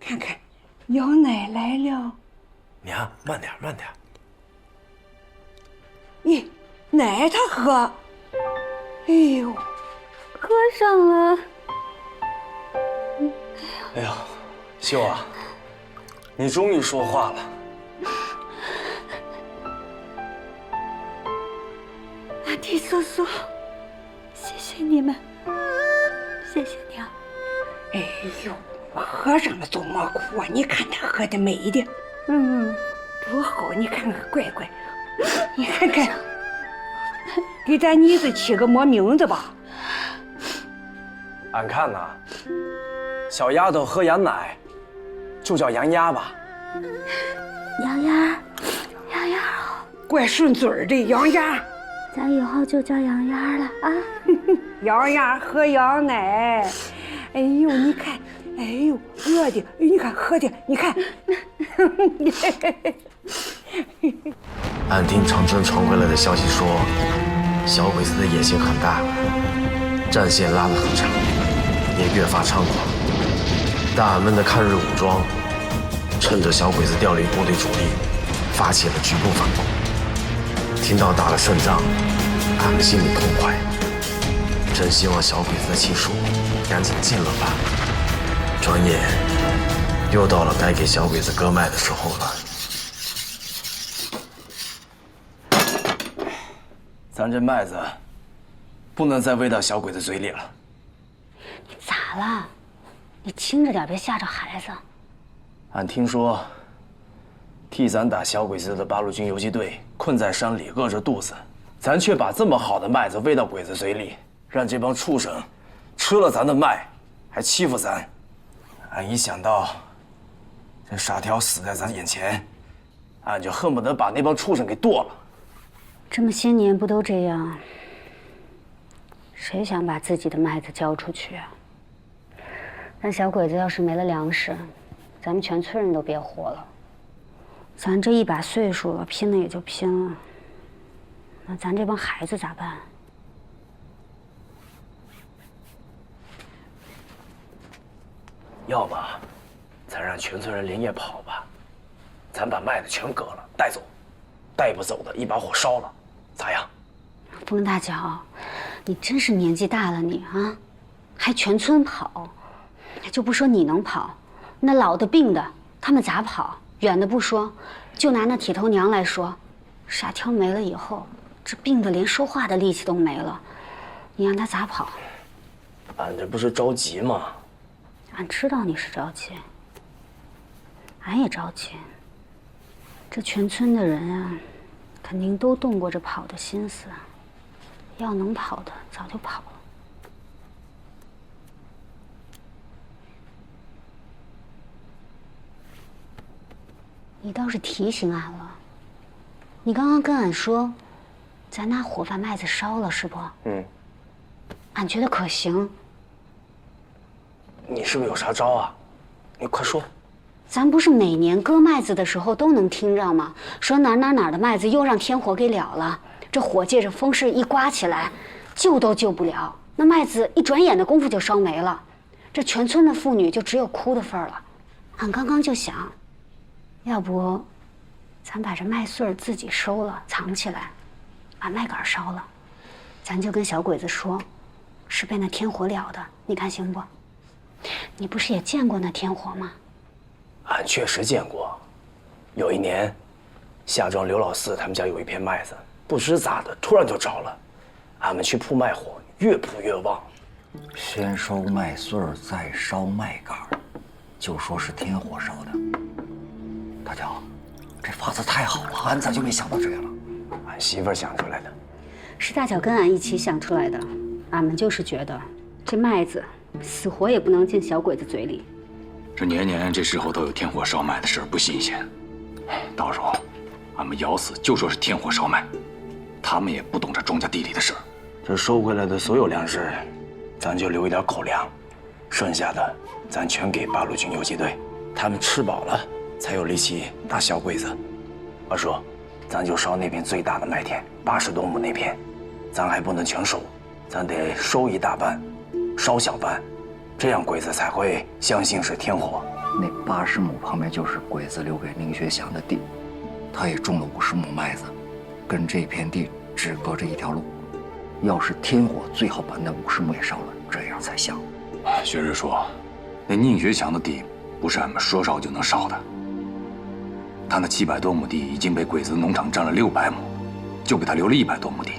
看看，羊奶来了。娘，慢点，慢点。你奶他喝。哎呦，喝上了。哎呦，秀啊，你终于说话了。阿弟叔叔，谢谢你们，谢谢娘。哎呦，喝上了多么苦啊！你看他喝的美的，多好！你看看，乖乖，你看看，给咱妮子起个么名字吧？俺看呐，小丫头喝羊奶，就叫羊丫吧。羊丫，羊丫好，怪顺嘴儿的羊丫。咱以后就叫羊丫了啊！羊丫喝羊奶，哎呦，你看，哎呦，饿的，你看喝的，你看。俺听长春传回来的消息说，小鬼子的野心很大，战线拉得很长，也越发猖狂。但俺们的抗日武装趁着小鬼子调离部队主力，发起了局部反攻。听到打了胜仗，俺们心里痛快，真希望小鬼子的气数赶紧尽了吧。转眼又到了该给小鬼子割麦的时候了。咱这麦子不能再喂到小鬼子嘴里了。你咋了？你轻着点，别吓着孩子。俺听说，替咱打小鬼子的八路军游击队困在山里，饿着肚子，咱却把这么好的麦子喂到鬼子嘴里，让这帮畜生吃了咱的麦，还欺负咱。俺一想到这傻条死在咱眼前，俺就恨不得把那帮畜生给剁了。这么些年不都这样？谁想把自己的麦子交出去啊？那小鬼子要是没了粮食，咱们全村人都别活了。咱这一把岁数了，拼了也就拼了。那咱这帮孩子咋办？要么咱让全村人连夜跑吧，咱把麦子全割了带走，带不走的一把火烧了，咋样？风大脚，你真是年纪大了你啊，还全村跑，就不说你能跑，那老的病的他们咋跑？远的不说，就拿那铁头娘来说，傻条没了以后，这病的连说话的力气都没了，你让他咋跑？俺这不是着急吗？俺知道你是着急，俺也着急。这全村的人啊，肯定都动过这跑的心思。要能跑的早就跑了。你倒是提醒俺了。你刚刚跟俺说，咱拿火把麦子烧了，是不？俺觉得可行。你是不是有啥招啊？你快说。咱不是每年割麦子的时候都能听着吗？说哪儿的麦子又让天火给燎了，这火借着风势一刮起来，救都救不了，那麦子一转眼的功夫就烧没了，这全村的妇女就只有哭的份儿了。俺刚刚就想，要不咱把这麦穗儿自己收了藏起来，把麦秆烧了，咱就跟小鬼子说，是被那天火燎的，你看行不？你不是也见过那天火吗？俺确实见过，有一年，夏庄刘老四他们家有一片麦子，不知咋的突然就着了，俺们去扑麦火，越扑越旺。先烧麦穗儿，再烧麦秆儿，就说是天火烧的。大脚，这法子太好了，俺咋就没想到这个了？俺媳妇儿想出来的。是大脚跟俺一起想出来的，俺们就是觉得这麦子死活也不能进小鬼子嘴里。这年年这时候都有天火烧麦的事儿，不新鲜。到时候俺们咬死就说是天火烧麦，他们也不懂这庄稼地里的事儿。这收回来的所有粮食，咱就留一点口粮，剩下的咱全给八路军游击队，他们吃饱了才有力气打小鬼子。二叔，咱就烧那片最大的麦田，80多亩那片，咱还不能全收，咱得收一大半，烧小半，这样鬼子才会相信是天火。那80亩旁边就是鬼子留给宁学祥的地，他也种了50亩麦子，跟这片地只隔着一条路。要是天火，最好把那50亩也烧了，这样才像。薛日说，那宁学强的地不是俺们说烧就能烧的。他那700多亩地已经被鬼子农场占了600亩，就给他留了100多亩地，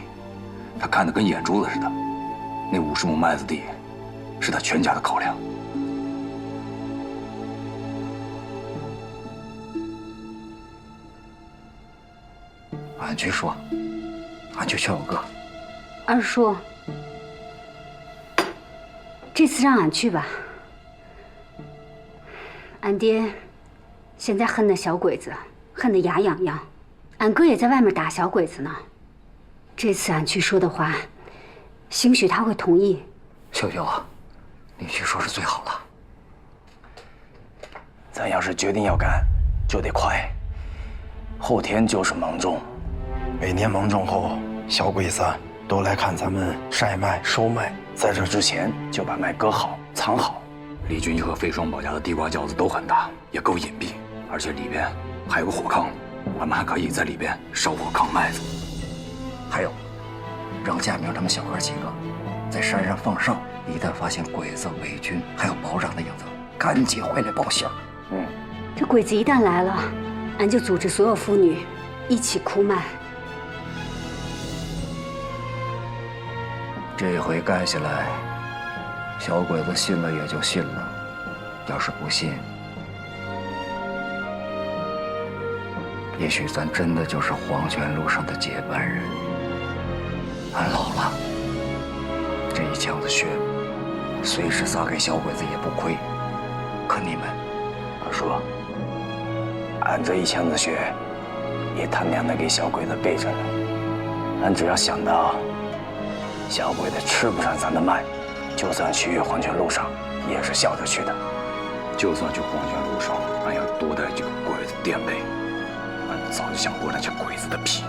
他看得跟眼珠子似的。那50亩麦子地，是他全家的口粮。俺去说，俺去劝我哥。二叔，这次让俺去吧。俺爹现在恨那小鬼子，恨得牙痒痒。俺哥也在外面打小鬼子呢。这次俺去说的话，兴许他会同意。秀秀啊，你去说是最好了。咱要是决定要干，就得快。后天就是芒种，每年芒种后，小鬼子都来看咱们晒麦、收麦，在这之前就把麦割好、藏好。李俊一和费双宝家的地瓜窖子都很大，也够隐蔽，而且里边还有个火炕，俺们还可以在里边烧火炕麦子。还有，让佳明他们小哥几个在山上放哨，一旦发现鬼子、伪军还有保长的影子，赶紧回来报信儿。这鬼子一旦来了，俺就组织所有妇女一起哭麦。这回干下来，小鬼子信了也就信了，要是不信，也许咱真的就是黄泉路上的接班人。俺老了，这一腔子血，随时撒给小鬼子也不亏。可你们，二叔，俺这一腔子血，也他娘的给小鬼子备着呢。俺只要想到小鬼子吃不上咱的麦，就算去黄泉路上也是笑着去的。就算去黄泉路上，俺要多带几个鬼子垫背，俺早就想剥那些鬼子的皮。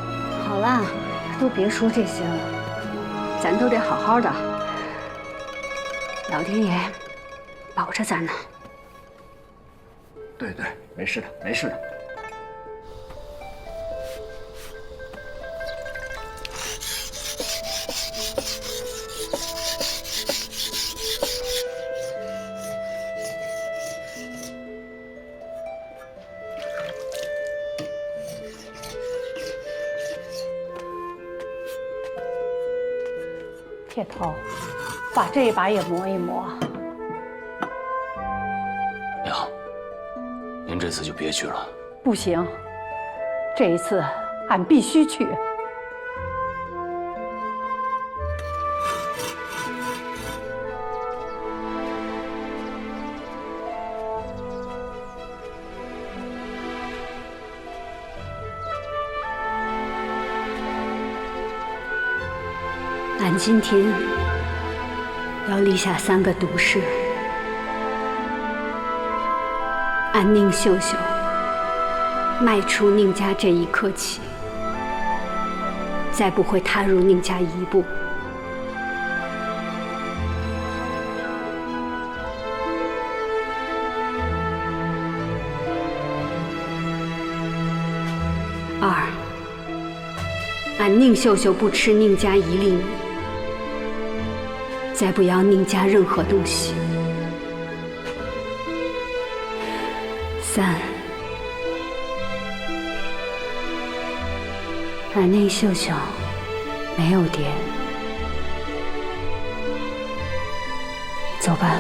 好了，都别说这些了，咱都得好好的。老天爷保着咱呢。对对，没事的，没事的。铁头，把这一把也磨一磨。娘，您这次就别去了。不行，这一次俺必须去。俺今天要立下3个毒誓。俺宁秀秀迈出宁家这一刻起，再不会踏入宁家一步。2，俺宁秀秀不吃宁家1粒米，再不要宁家任何东西。3，俺宁秀秀没有爹。走吧。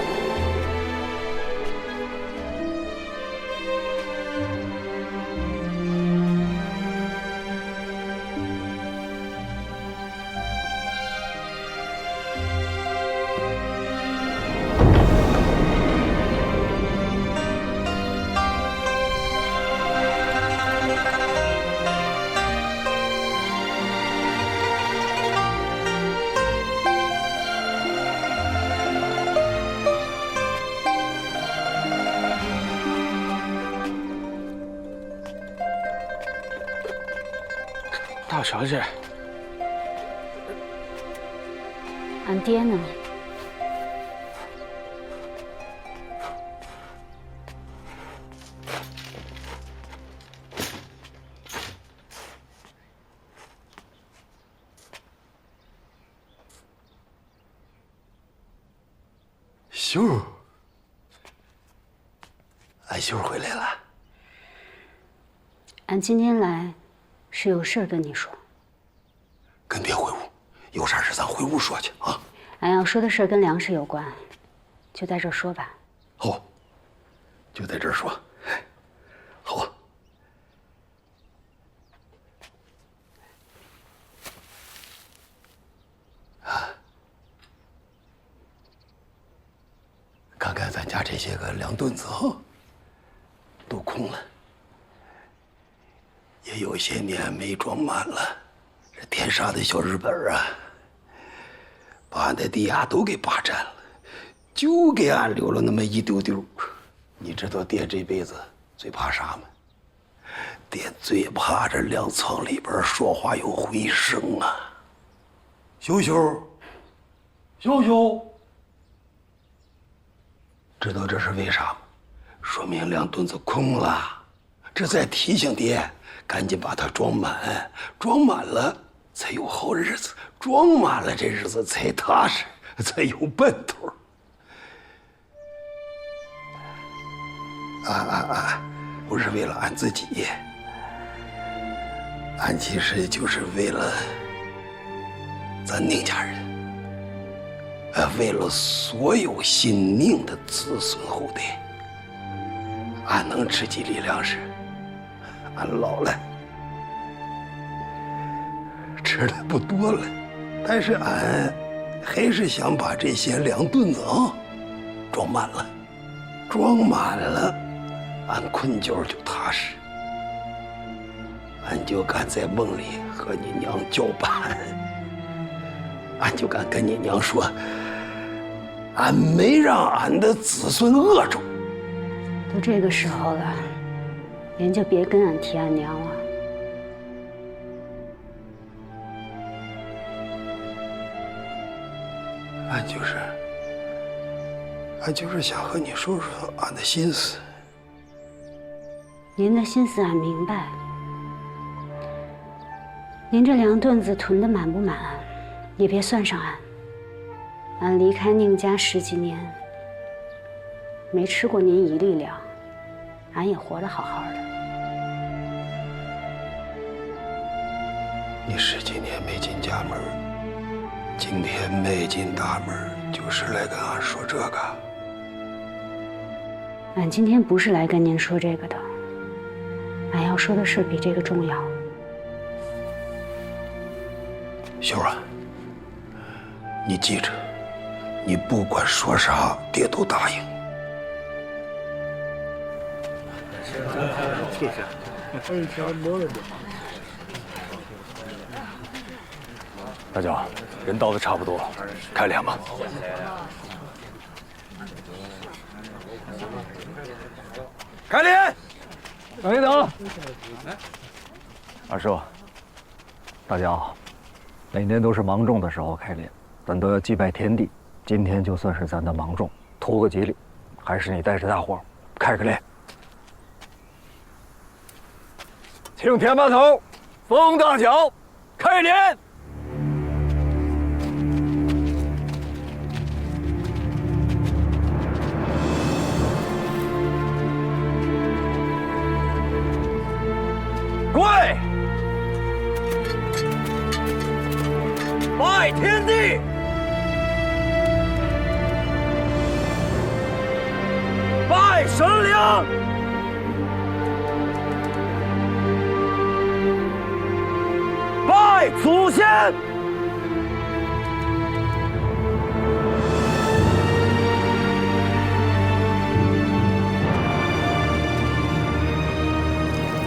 大小姐，俺爹呢？秀儿，俺秀儿回来了。俺今天来，是有事儿跟你说。跟爹回屋，有啥事咱回屋说去啊。俺要说的事儿跟粮食有关，就在这儿说吧。好，就在这儿说。好啊。看看咱家这些个粮墩子啊，都空了，也有些年没装满了。这天杀的小日本啊，把俺的地啊都给霸占了，就给俺留了那么一丢丢。你知道爹这辈子最怕啥吗？爹最怕这粮仓里边说话有回声啊。秀秀，秀秀。知道这是为啥吗？说明粮墩子空了，这在提醒爹赶紧把它装满，装满了才有好日子，装满了这日子才踏实，才有奔头。俺不是为了俺自己，俺其实就是为了咱宁家人。为了所有姓宁的子孙后代，俺能吃几粒粮食，俺老了，吃的不多了，但是俺还是想把这些粮墩子啊装满了，装满了，俺困觉就踏实，俺就敢在梦里和你娘叫板，俺就敢跟你娘说。俺没让俺的子孙饿着。都这个时候了，您就别跟俺提俺娘了。俺就是想和你说说俺的心思。您的心思俺明白，您这粮墩子囤得满不满，也别算上俺。俺离开宁家10几年，没吃过您一粒粮，俺也活得好好的。你10几年没进家门，今天迈进大门，就是来跟俺说这个。俺今天不是来跟您说这个的，俺要说的事比这个重要。秀儿啊，你记着。你不管说啥，爹都答应。大脚，人到的差不多，开粮吧。开镰！等一等，二叔，大家好。每年都是芒种的时候开镰，咱都要祭拜天地。今天就算是咱的芒种，图个吉利，还是你带着大伙开个镰。请田把头，封大脚，开镰。跪，拜天地。拜神灵，拜祖先，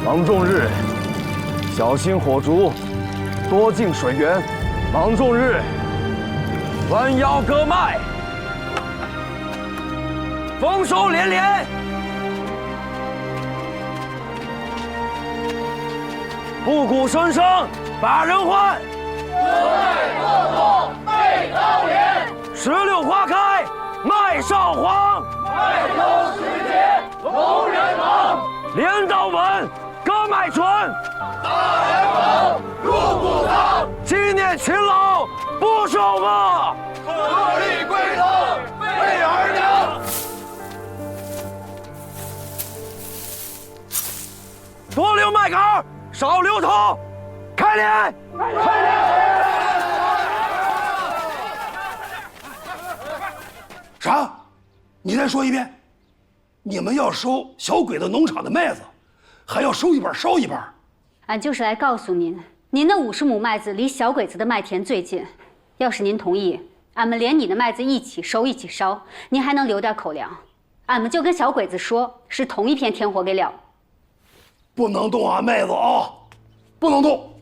芒种日，小心火烛，多进水源。芒种日，弯腰割麦。丰收连连，不顾声声把人唤。石榴花开麦上黄，镰刀稳割麦纯，纪念勤劳不守恶，特立归头为儿娘。多留麦秆，少留头，开镰！啥？你再说一遍。你们要收小鬼子农场的麦子，还要收一半烧一半。俺就是来告诉您，您的50亩麦子离小鬼子的麦田最近，要是您同意，俺们连你的麦子一起收一起烧，您还能留点口粮。俺们就跟小鬼子说，是同一片天火给了。不能动俺麦子啊！不能动！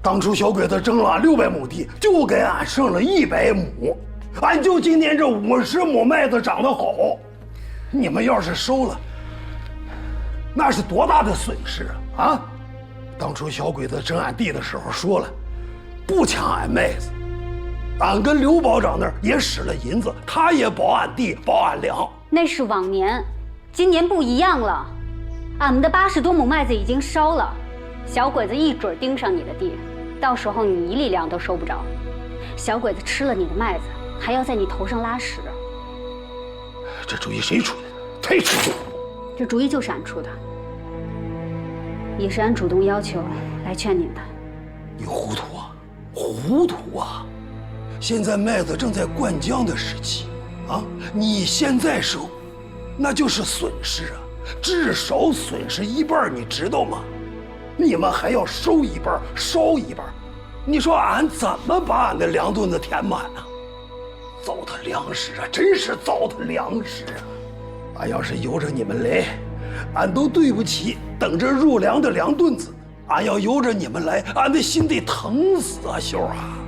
当初小鬼子征了俺600亩地，就给俺剩了100亩，俺就今年这50亩麦子长得好，你们要是收了，那是多大的损失啊！啊！当初小鬼子征俺地的时候说了，不抢俺麦子，俺跟刘保长那儿也使了银子，他也保俺地，保俺粮。那是往年，今年不一样了。俺们的80多亩麦子已经烧了，小鬼子一准盯上你的地，到时候你1粒粮都收不着。小鬼子吃了你的麦子，还要在你头上拉屎。这主意谁出的？忒吃醋！这主意就是俺出的，也是俺主动要求来劝您的。你糊涂啊，糊涂啊！现在麦子正在灌浆的时期，啊，你现在收，那就是损失啊，至少损失1半，你知道吗？你们还要收1半，烧1半，你说俺怎么把俺的粮墩子填满呢？糟蹋粮食啊，真是糟蹋粮食啊！俺要是由着你们来，俺都对不起等着入粮的粮墩子。俺要由着你们来，俺的心得疼死啊，秀啊！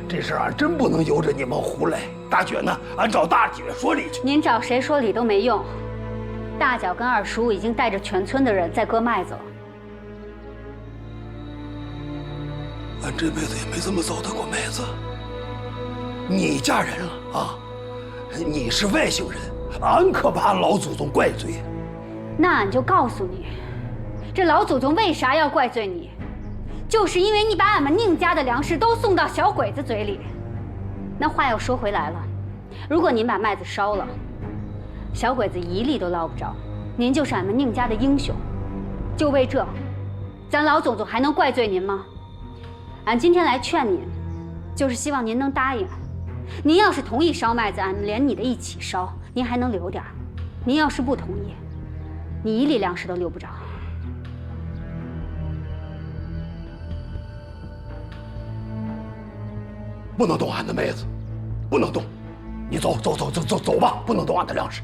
这事俺真不能由着你们胡来。大觉呢，俺找大姐说理去。您找谁说理都没用。大脚跟二叔已经带着全村的人在割麦子了。俺这辈子也没这么糟蹋过麦子。你嫁人了啊？你是外姓人，俺可把俺老祖宗怪罪。那俺就告诉你，这老祖宗为啥要怪罪你？就是因为你把俺们宁家的粮食都送到小鬼子嘴里。那话又说回来了，如果您把麦子烧了，小鬼子1粒都捞不着，您就是俺们宁家的英雄。就为这，咱老祖宗还能怪罪您吗？俺今天来劝您，就是希望您能答应。您要是同意烧麦子，俺们连你的一起烧，您还能留点；您要是不同意，你1粒粮食都留不着。不能动俺的麦子，不能动！你走吧，不能动俺的粮食。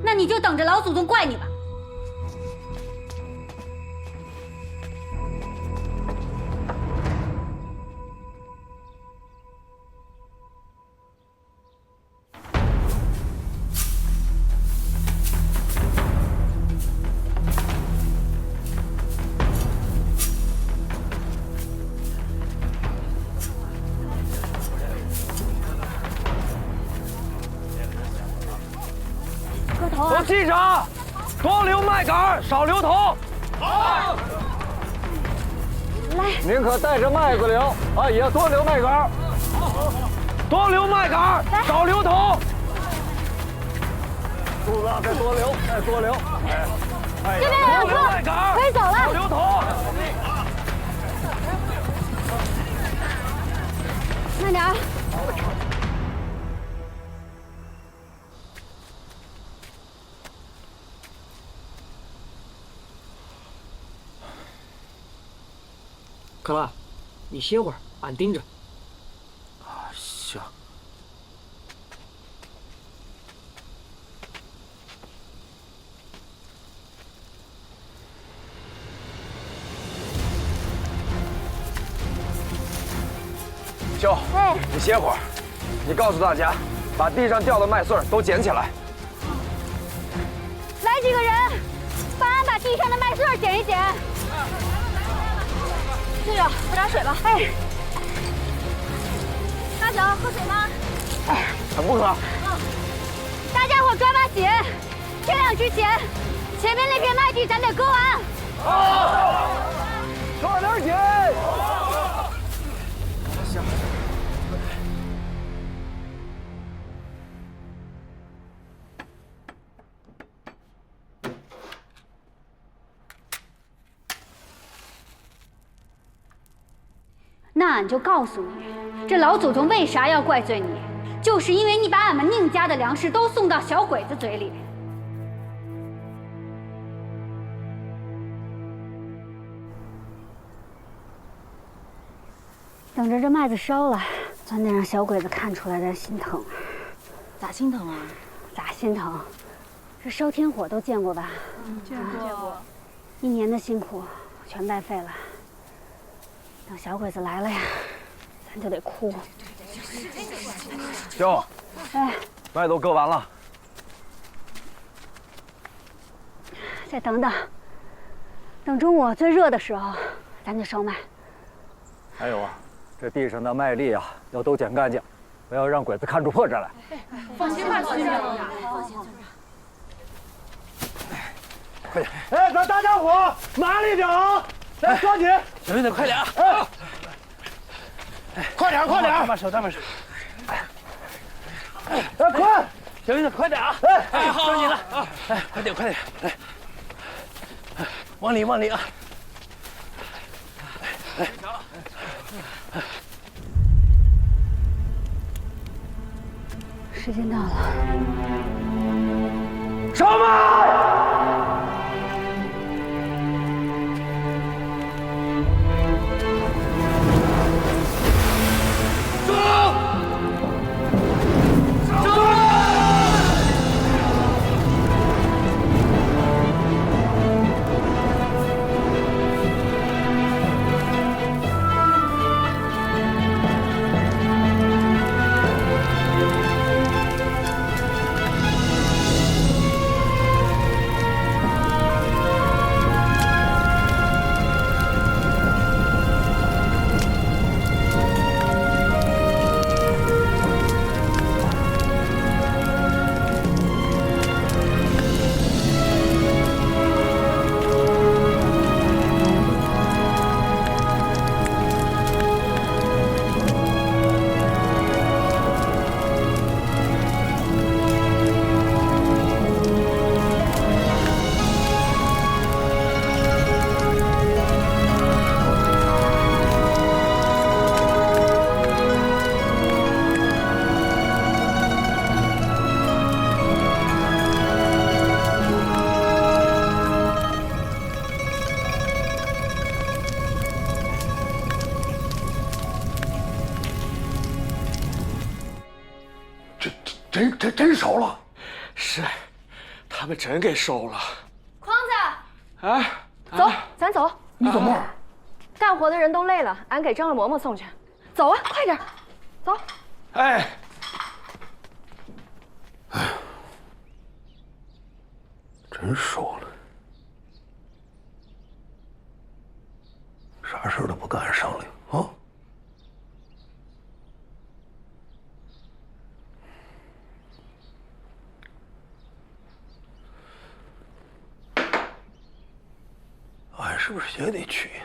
那你就等着老祖宗怪你吧。都记着，多留麦秆，少留头。好。来，您可带着麦子留啊，也多留麦秆。多留麦秆，少留头。肚子再多留，再多留。这边来了车，可以走了。少留头。慢点。可乐，你歇会儿，俺盯着。行。秀，你歇会儿，你告诉大家，把地上掉的麦穗都捡起来。来几个人，帮俺把地上的麦穗捡一捡。舅舅，喝点水吧。哎，大小喝水吗？哎，咱不喝。大家伙抓把紧，天亮之前，前面那片麦地咱得割完。抓点紧。那俺就告诉你，这老祖宗为啥要怪罪你，就是因为你把俺们宁家的粮食都送到小鬼子嘴里。等着这麦子烧了，咱得让小鬼子看出来咱心疼。咋心疼啊？咋心疼？这烧天火都见过吧？见过。1年的辛苦全白费了。等小鬼子来了呀，咱就得哭。舅，哎，麦都割完了，再等等，等中午最热的时候，咱就烧麦。还有啊，这地上的麦粒啊，要都捡干净，不要让鬼子看出破绽来。放心吧，村长。放心，村长。快点！哎，咱大家伙麻利点啊！来，抓紧！小心点，快点！快点，快点！搭把手，搭把手。哎，快！小心点，快点啊！哎，抓紧了啊！哎，快点，快点！来，往里，往里啊！来，时间到了，烧麦！真烧了，是，他们真给收了。筐子，哎，走，咱走。你怎么？干活的人都累了，俺给张了嬷嬷送去。走啊，快点，走。哎，真烧了，啥事都不跟俺商量啊！俺是不是也得去呀？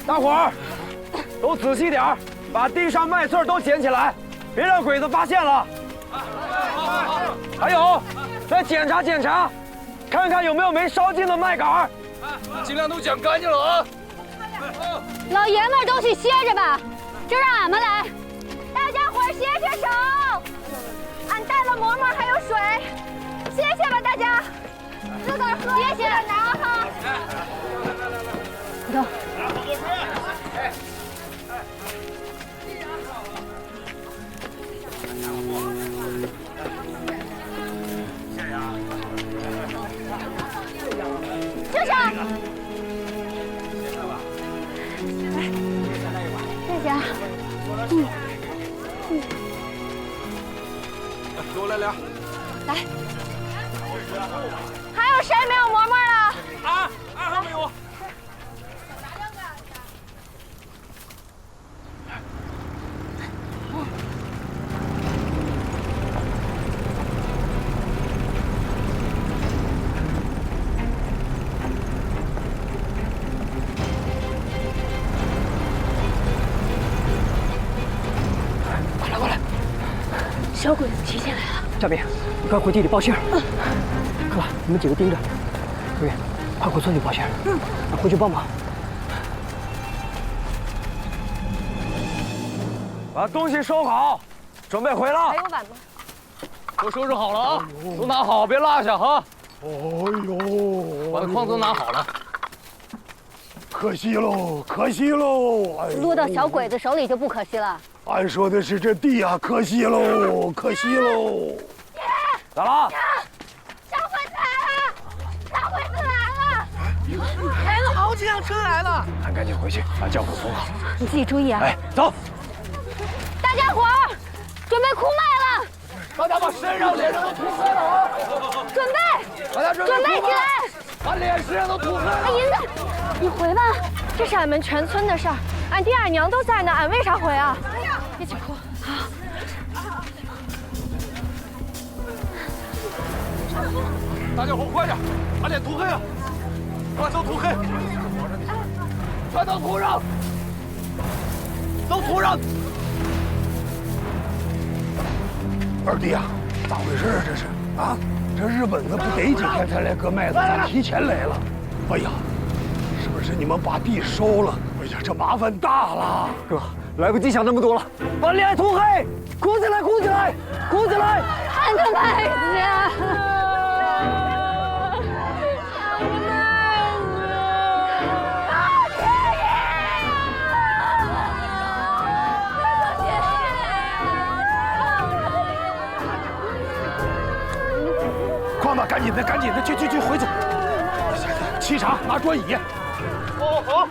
大伙儿都仔细点儿，把地上麦穗都捡起来，别让鬼子发现了。还有，再检查检查，看看有没有没烧尽的麦秆，尽量都捡干净了啊！老爷们儿都去歇着吧，就让俺们来。大家伙儿歇歇手，俺带了馍馍还有水，歇歇吧，大家。自个儿喝，歇歇拿哈。走。就上。给我来俩。来。还有谁没有馍馍了？二号没有。过来！小鬼子提前来了。大兵，你快回地里报信儿。克拉，你们几个盯着。小兵，快回村里报信儿。回去帮忙。把东西收好，准备回了。还有碗吗？都收拾好了啊，都拿好，别落下哈。哎呦，把筐都拿好了。可惜喽，可惜喽！哎，落到小鬼子手里就不可惜了。俺说的是这地呀，可惜喽，可惜喽！咋了？小鬼子来了！小鬼子来了！开了好几辆车来了。俺赶紧回去把轿夫扶好。你自己注意啊！哎，走！大家伙儿，准备哭麦了！大家把身上、脸上都涂黑了啊！准备！大家准备起来！把脸、身上都涂黑了。银子，你回吧，这是俺们全村的事儿，俺爹俺娘都在呢，俺为啥回啊？一起哭。好。大家伙快点，把脸涂黑啊！把都涂黑，全都涂上，都涂上。二弟呀，咋回事啊？这是啊？这日本子不得几天才来割麦子，咋提前来了？哎呀，是不是你们把地收了？哎呀，这麻烦大了。哥，来不及想那么多了，把脸涂黑，哭起来，哭起来，哭起来！俺的麦子。快吧，赶紧的，赶紧的，去回去！沏茶，拿转椅。哦，好。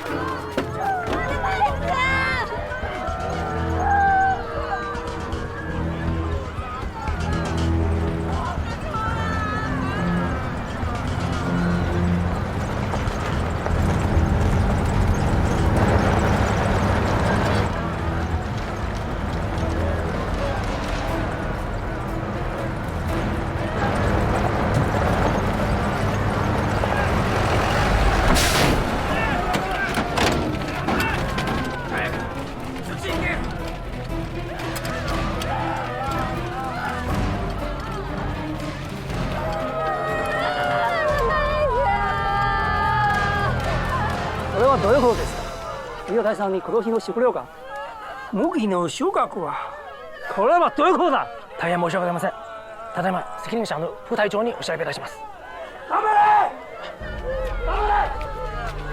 これはどういうことですか。伊予大さんに今年の食料が木の収穫はこれはどういうことだ。大変申し訳ございません。ただいま責任者の副隊長にお調べいたします。頑張れ！頑張れ！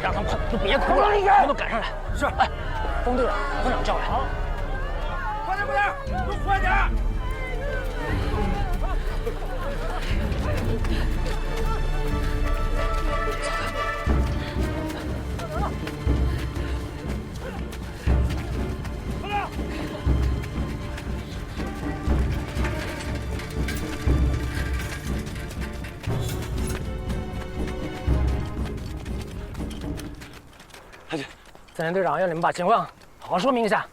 让他们快，都别哭了，全都赶上来。是，哎，风队长、团长叫来。好，快点，都快点！太君，曾连队长要你们把情况好好说明一下。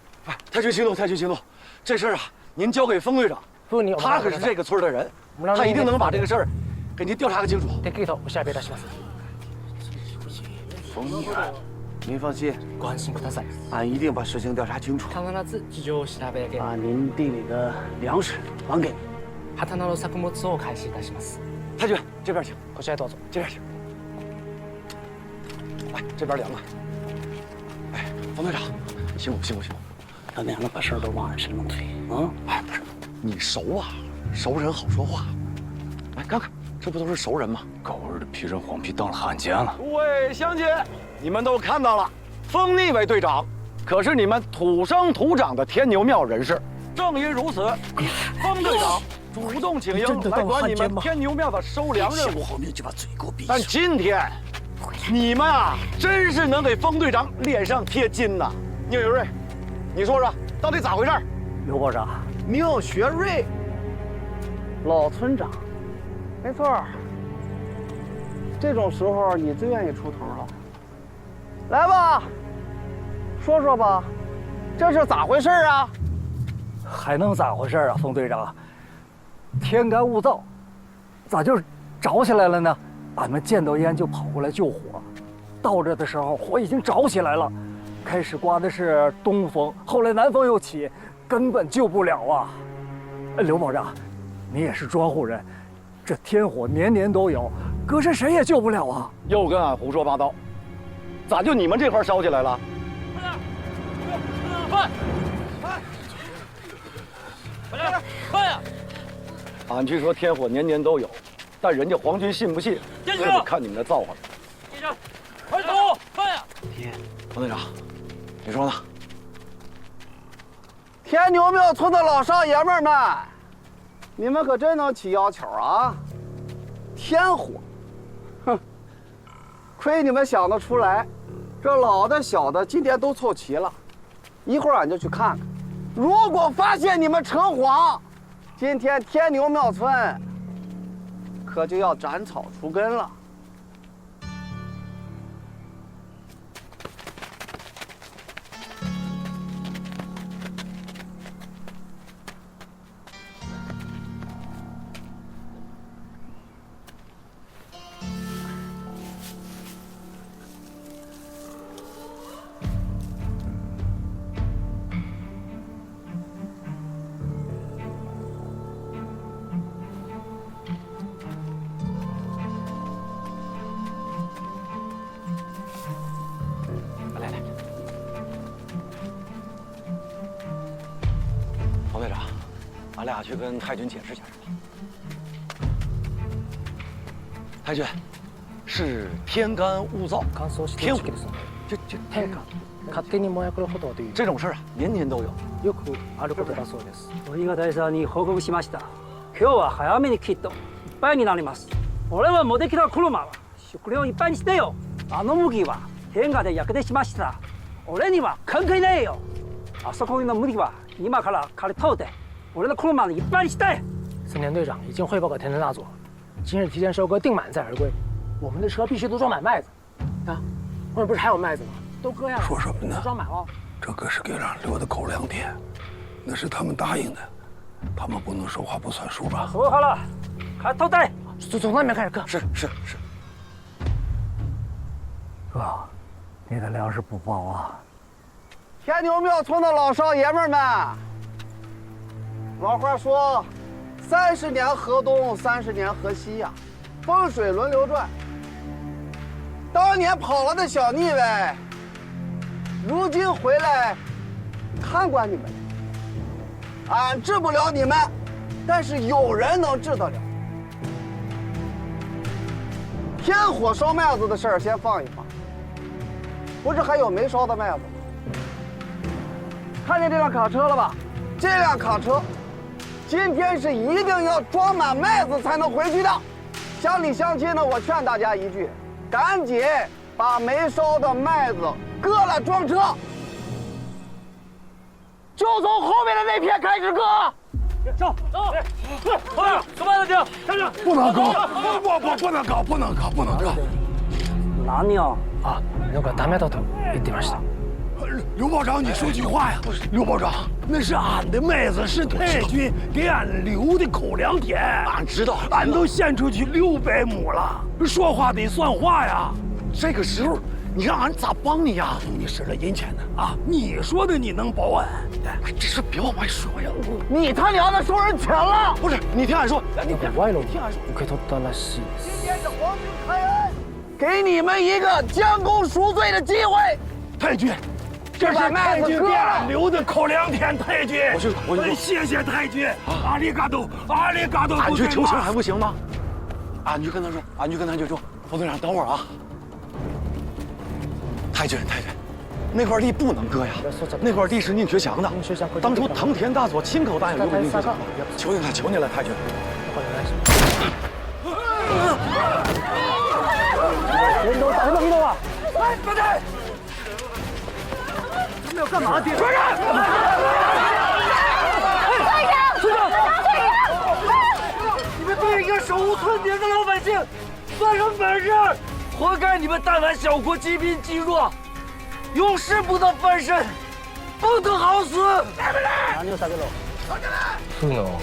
太君息怒，太君息怒，这事儿啊，您交给封队长，他可是这个村的人，他一定能把这个事儿给您调查个清楚。封议员，您放心，俺一定把事情调查清楚。把您地里的粮食还给你。太君，这边请，这边请。来，这边凉了。哎，封队长，辛苦。他娘的把事儿都往俺身上推啊！哎，不是，你熟啊，熟人好说话。来看看，这不都是熟人吗？狗日的披着黄皮当了汉奸了！诸位乡亲，你们都看到了，封那位队长可是你们土生土长的天牛庙人士。正因如此，封队长主动请缨来管你们天牛庙的收粮任务。后面就把嘴给我闭但今天，你们啊，真是能给封队长脸上贴金呐！聂有瑞，你说说，到底咋回事？刘保长，宁学瑞，老村长，没错。这种时候你最愿意出头了。来吧，说说吧，这是咋回事啊？还能咋回事啊，冯队长？天干物燥，咋就着起来了呢？俺们见到烟就跑过来救火，到这的时候火已经着起来了。开始刮的是东风，后来南风又起，根本救不了啊！刘保长，你也是庄户人，这天火年年都有，搁这谁也救不了啊！又跟俺胡说八道，咋就你们这块烧起来了？快！快！快呀！俺据说天火年年都有，但人家皇军信不信，这得看你们的造化了。队长，快走！快呀！冯队长，你说呢？天牛庙村的老少爷们们，你们可真能起要求啊！天火，哼，亏你们想得出来，这老的小的今天都凑齐了，一会儿俺就去看看。如果发现你们扯谎，今天天牛庙村可就要斩草除根了。俺俩去跟太君解释解释吧。太君，是天干物燥，天火，这天干。勝手に燃やくることという这种事儿啊，年年都有。よくあることだそうです。鬼が大佐に報告しました。今日は早めにきっといっぱいになります。俺は持ってきた車は食料いっぱいにしてよ。あの麦は天下で焼けてしました。俺には関係ないよ。あそこの麦は今から刈り取って。我的库满一半是带。森田队长已经汇报给田村大佐，今日提前收割定满再而归。我们的车必须都装满麦子。啊，后面不是还有麦子吗？都割下来。说什么呢？装满了。这可是给俺留的口粮田，那是他们答应的，他们不能说话不算数吧？说好了，开头带，从那边开始割。是。哥，你的粮食不报啊！天牛庙村的老少爷们们。老话说，30年河东，30年河西呀，风水轮流转。当年跑了的小腻歪，如今回来看管你们。俺治不了你们，但是有人能治得了。天火烧麦子的事儿先放一放，不是还有没烧的麦子吗？看见这辆卡车了吧？这辆卡车。今天是一定要装满麦子才能回去的。乡里乡亲呢，我劝大家一句，赶紧把没烧的麦子割了装车，就从后面的那片开始割。走，后面什么的停，站住！不能搞，不能搞。何を？あ、なんかダメだと言ってました。刘保长，你说句话呀！刘保长，那是俺的麦子，是太君给俺留的口粮田。俺知道，俺都献出去600亩了，说话得算话呀！这个时候，你让俺咋帮你呀？你使了银钱呢啊！你说的你能保俺？这事别往外说呀！你他娘的收人钱了！不是，你听俺说，你歪了，听俺说，受け取ったらしい。今天是皇军开恩，给你们一个将功赎罪的机会。太君。这是太君给俺留的口粮田，太君，我谢谢太君，阿里嘎多，阿里嘎多。俺去求情还不行吗？俺去跟他说，冯队长，等会儿啊。太君，那块地不能割呀，那块地是宁学祥的，当初藤田大佐亲口答应留给宁学祥的。求你了，太君。人都打什么运动啊？快点！你们要干嘛？追人！误村边的老百姓，算什么本事？活该你们大宛小国积贫积弱，永世不得翻身，不得好死！何を下げろ。フの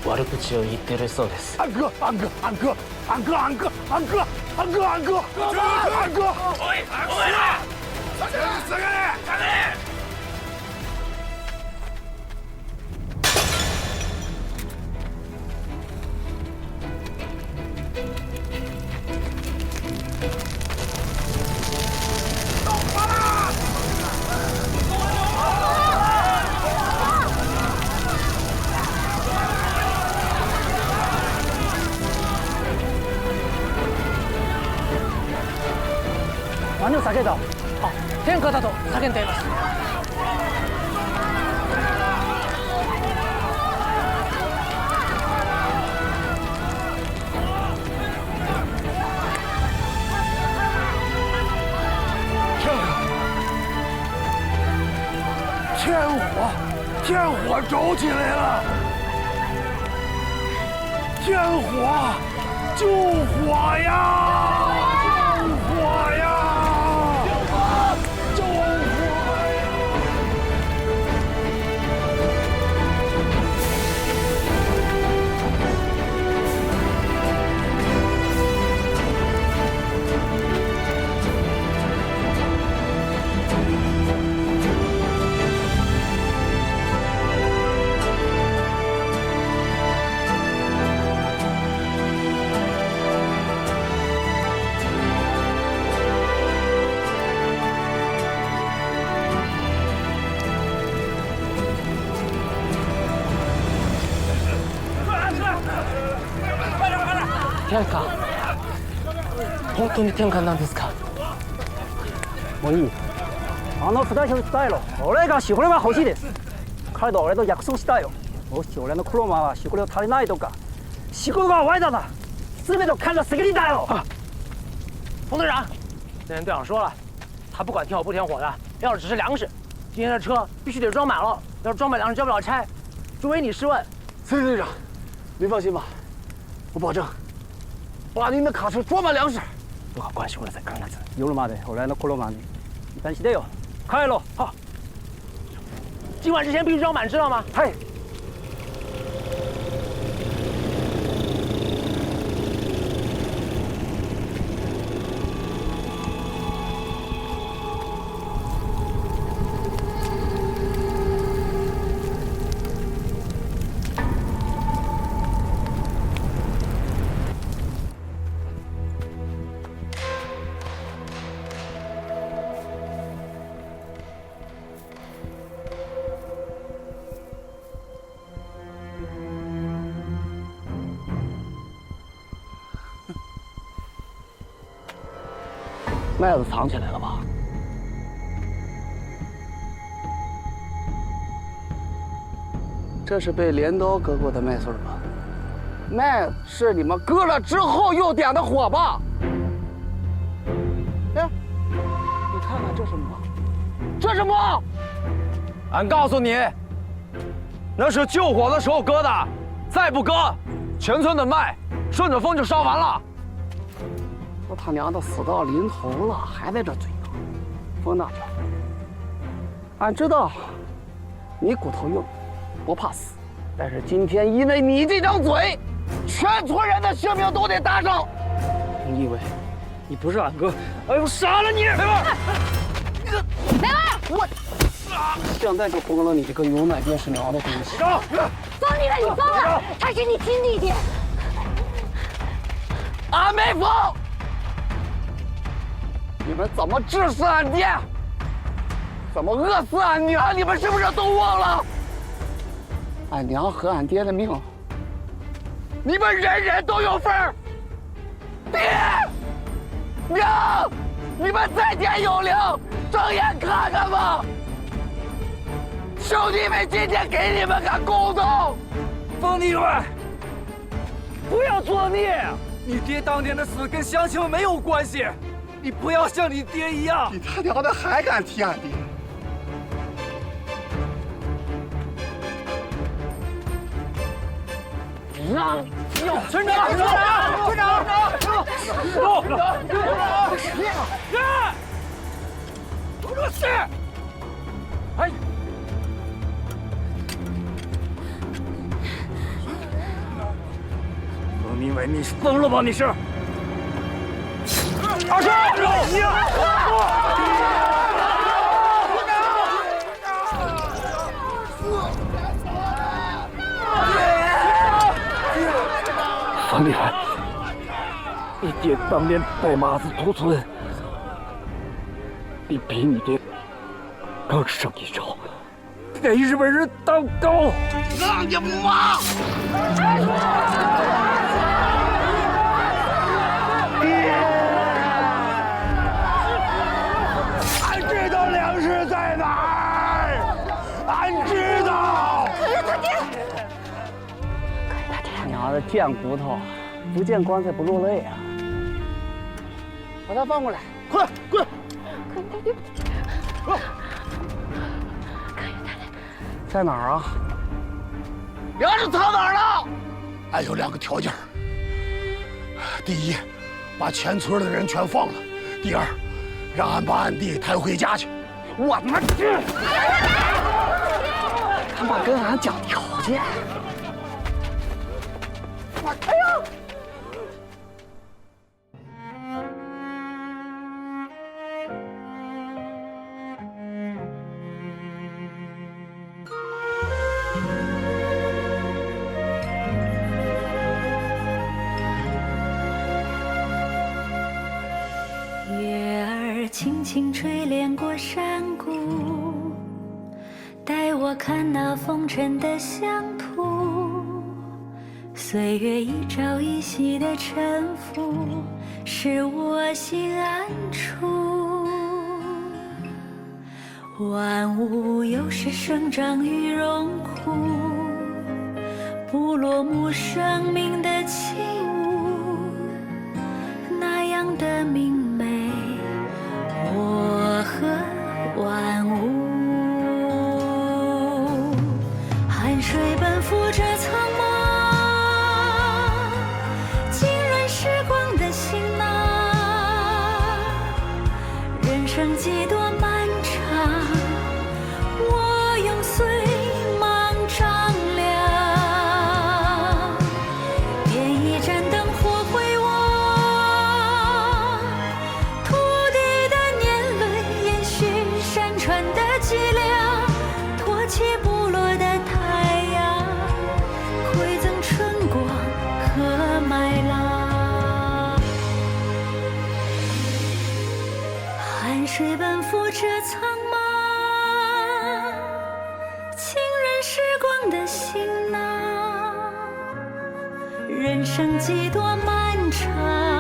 悪口を言ってるそうです。安哥，安哥，安哥，安哥，安哥，安哥，安哥，安哥，安哥，おい、お前ら！下がれ！下がれ！何を叫んだ？あ、天下だと叫んでいます。天火着起来了！天火，救火呀！救火呀！救火！救火呀！天下、本当に天下なんですか？もういい。あの二人に伝えろ。俺がシホレが欲しいです。彼と俺と約束したよ。もし俺の黒馬はシホレを足りないとか、仕事が歪的了，全て都看着责任だよ。冯队长，那天队长说了，他不管填火不填火的，要的只是粮食。今天的车必须得装满了，要是装满粮食交不了差，就唯你是问。崔队长，您放心吧，我保证。把您的卡车装满粮食。どうかご安心ください。必ず夜まで俺の車にいたりしてよ。帰ろう。好。今晚之前必须装满，知道吗？嗨。麦子藏起来了吧？这是被镰刀割过的麦穗吧？麦是你们割了之后又点的火吧？哎，你看看这是么？这是么？俺告诉你，那是救火的时候割的，再不割，全村的麦顺着风就烧完了。说他娘的死到临头了，还在这嘴硬。冯大长，俺知道你骨头硬，不怕死，但是今天因为你这张嘴，全村人的性命都得搭上。你以为你不是俺哥，俺就杀了你！梅花，梅花，我现在就崩了你这个有奶便是娘的东西！疯你了，你疯了！他是你亲弟弟。俺没疯。你们怎么治死俺爹？怎么饿死俺娘？你们是不是都忘了？俺娘和俺爹的命，你们人人都有份儿。爹，娘，你们在天有灵，睁眼看看吧。兄弟们今天给你们个公道。冯弟们，不要作孽！你爹当年的死跟乡亲们没有关系。你不要像你爹一样！你他娘的还敢提俺爹？让，村长，有这事！哎，何明伟，你是疯了吧？你是？二叔，你方立海，你爹当年带马子屠村，你比你爹更胜一筹，给日本人当狗！让你妈！俺知道粮食在哪儿，俺知道。他爹。娘的，见骨头不见棺材不落泪啊！把他放过来，快滚！在哪儿啊？粮食藏哪儿了？俺有2个条件：第一，把全村的人全放了；第二，让俺把俺弟抬回家去。我他妈去！他妈跟俺讲条件。哎呦！月儿轻轻吹帘过山谷，带我看那风尘的乡土。岁月一朝一夕的沉浮，使我心安处。万物有时生长于荣枯，不落幕生命的起舞，那样的明媚，我和万物。汗水奔赴这苍茫。人生几多漫长，我用岁芒丈量。点一盏灯火回望，土地的年轮延续山川的脊梁，托起部落的太阳，馈赠春光和麦浪。汗水奔赴这苍茫，浸润时光的行囊。人生几多漫长。